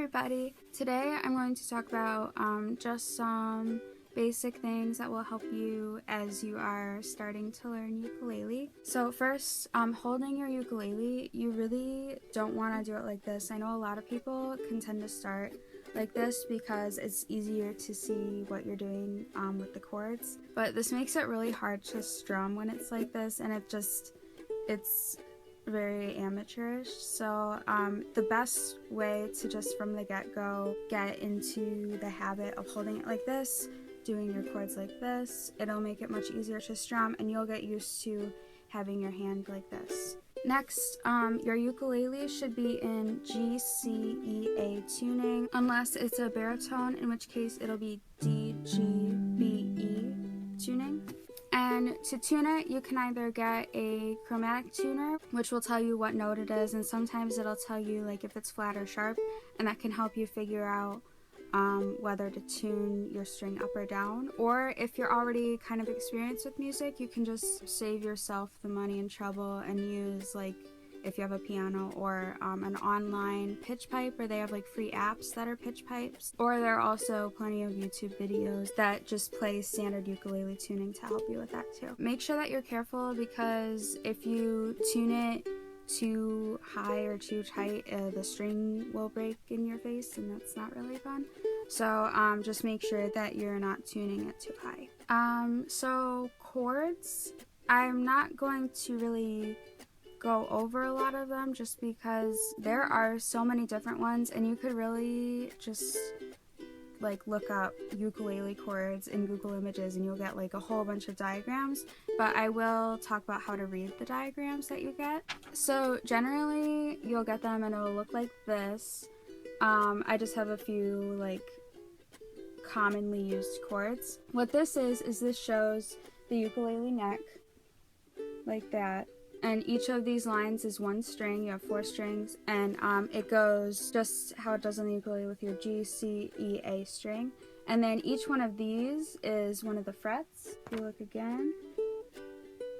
everybody! Today I'm going to talk about just some basic things that will help you as you are starting to learn ukulele. So first, holding your ukulele, you really don't want to do it like this. I know a lot of people can tend to start like this because it's easier to see what you're doing with the chords, but this makes it really hard to strum when it's like this, and it's very amateurish. So the best way to just from the get-go get into the habit of holding it like this, doing your chords like this, it'll make it much easier to strum and you'll get used to having your hand like this. Next, your ukulele should be in G, C, E, A tuning, unless it's a baritone, in which case it'll be D, G, B, E tuning. And to tune it, you can either get a chromatic tuner, which will tell you what note it is, and sometimes it'll tell you like if it's flat or sharp, and that can help you figure out whether to tune your string up or down. Or if you're already kind of experienced with music, you can just save yourself the money and trouble and use, like, if you have a piano or an online pitch pipe, or they have like free apps that are pitch pipes, or there are also plenty of YouTube videos that just play standard ukulele tuning to help you with that too. Make sure that you're careful, because if you tune it too high or too tight, the string will break in your face, and that's not really fun. So just make sure that you're not tuning it too high. So chords, I'm not going to really go over a lot of them just because there are so many different ones, and you could really just like look up ukulele chords in Google Images and you'll get like a whole bunch of diagrams, but I will talk about how to read the diagrams that you get. So generally you'll get them and it'll look like this. I just have a few like commonly used chords. What this is this shows the ukulele neck like that. And each of these lines is one string. You have 4 strings, and it goes just how it does on the ukulele with your G, C, E, A string. And then each one of these is one of the frets. If you look again,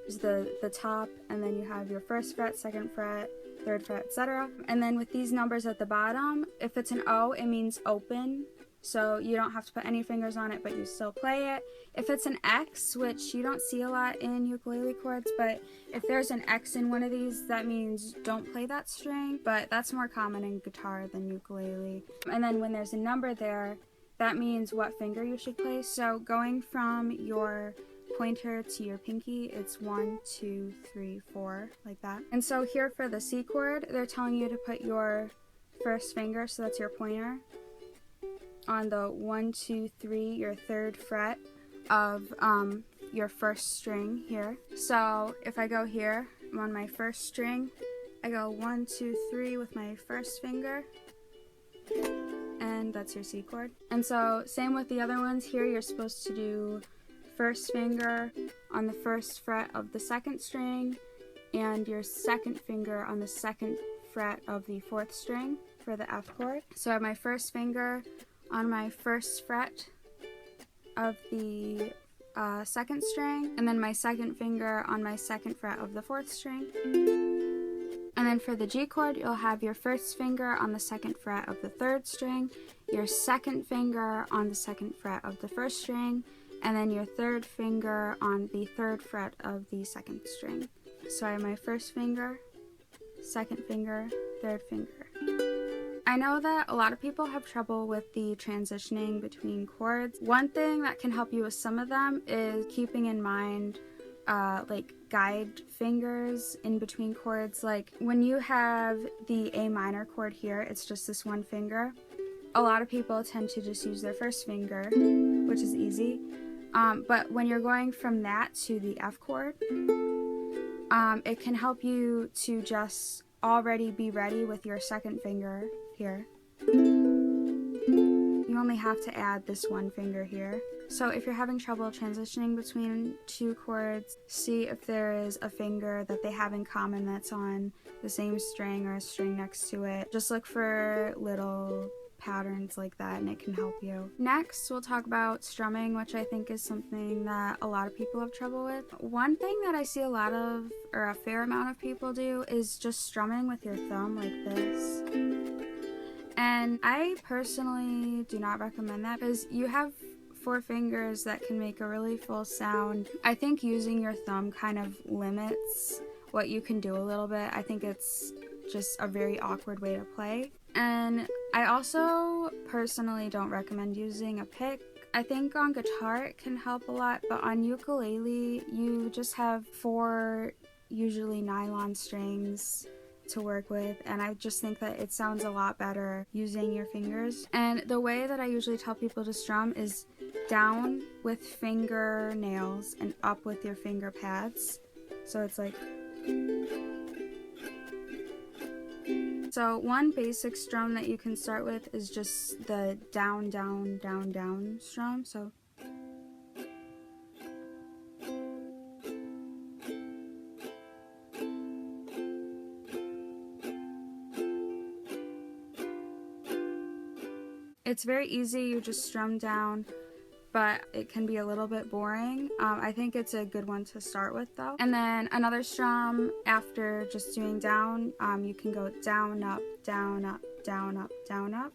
is the top, and then you have your 1st fret, 2nd fret, 3rd fret, etc. And then with these numbers at the bottom, if it's an O, it means open. So you don't have to put any fingers on it, but you still play it. If it's an X, which you don't see a lot in ukulele chords, but if there's an X in one of these, that means don't play that string, but that's more common in guitar than ukulele. And then when there's a number there, that means what finger you should play. So going from your pointer to your pinky, it's 1, 2, 3, 4, like that. And so here for the C chord, they're telling you to put your 1st finger, so that's your pointer, on the 1, 2, 3, your 3rd fret of your 1st string here. So if I go here, I'm on my 1st string, I go 1, 2, 3 with my 1st finger, and that's your C chord. And so same with the other ones here, you're supposed to do 1st finger on the 1st fret of the 2nd string, and your 2nd finger on the 2nd fret of the 4th string for the F chord. So I have my 1st finger on my 1st fret of the 2nd string, and then my 2nd finger on my 2nd fret of the 4th string. And then for the G chord, you'll have your 1st finger on the 2nd fret of the 3rd string, your 2nd finger on the 2nd fret of the 1st string, and then your 3rd finger on the 3rd fret of the 2nd string. So I have my 1st finger, 2nd finger, 3rd finger. I know that a lot of people have trouble with the transitioning between chords. One thing that can help you with some of them is keeping in mind like guide fingers in between chords. Like when you have the A minor chord here, it's just this one finger. A lot of people tend to just use their 1st finger, which is easy. But when you're going from that to the F chord, it can help you to just already be ready with your 2nd finger here. You only have to add this one finger here. So if you're having trouble transitioning between 2 chords, see if there is a finger that they have in common that's on the same string or a string next to it. Just look for little patterns like that and it can help you. Next, we'll talk about strumming, which I think is something that a lot of people have trouble with. One thing that I see a lot of, or a fair amount of people do, is just strumming with your thumb like this. And I personally do not recommend that because you have 4 fingers that can make a really full sound. I think using your thumb kind of limits what you can do a little bit. I think it's just a very awkward way to play. And I also personally don't recommend using a pick. I think on guitar it can help a lot, but on ukulele you just have 4 usually nylon strings to work with, and I just think that it sounds a lot better using your fingers. And the way that I usually tell people to strum is down with fingernails and up with your finger pads. So it's like, so one basic strum that you can start with is just the down, down, down, down strum. So it's very easy, you just strum down, but it can be a little bit boring. I think it's a good one to start with though. And then another strum after just doing down, you can go down, up, down, up, down, up, down, up.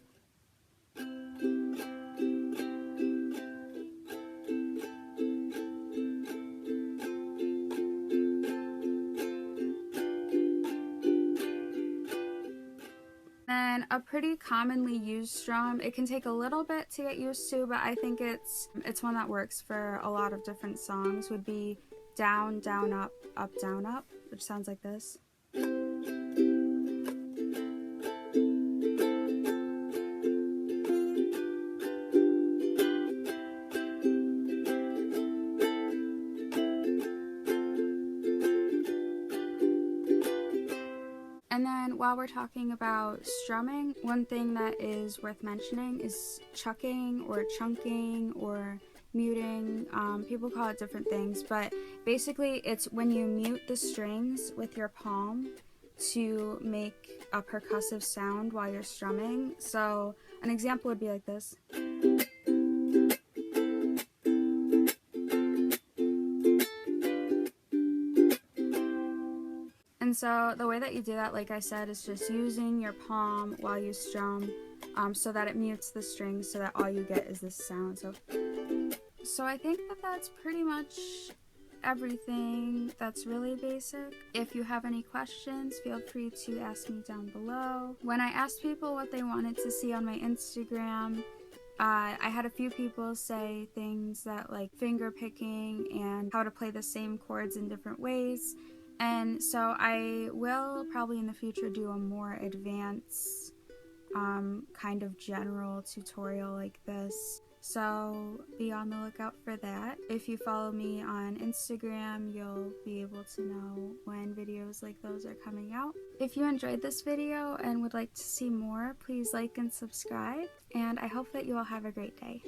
Then a pretty commonly used strum, it can take a little bit to get used to, but I think it's one that works for a lot of different songs, would be down, down, up, down, up, which sounds like this. And then while we're talking about strumming, one thing that is worth mentioning is chucking or chunking or muting. People call it different things, but basically it's when you mute the strings with your palm to make a percussive sound while you're strumming. So an example would be like this. And so the way that you do that, like I said, is just using your palm while you strum, so that it mutes the strings so that all you get is this sound. So I think that that's pretty much everything that's really basic. If you have any questions, feel free to ask me down below. When I asked people what they wanted to see on my Instagram, I had a few people say things that like finger picking and how to play the same chords in different ways. And so I will probably in the future do a more advanced kind of general tutorial like this. So be on the lookout for that. If you follow me on Instagram, you'll be able to know when videos like those are coming out. If you enjoyed this video and would like to see more, please like and subscribe. And I hope that you all have a great day.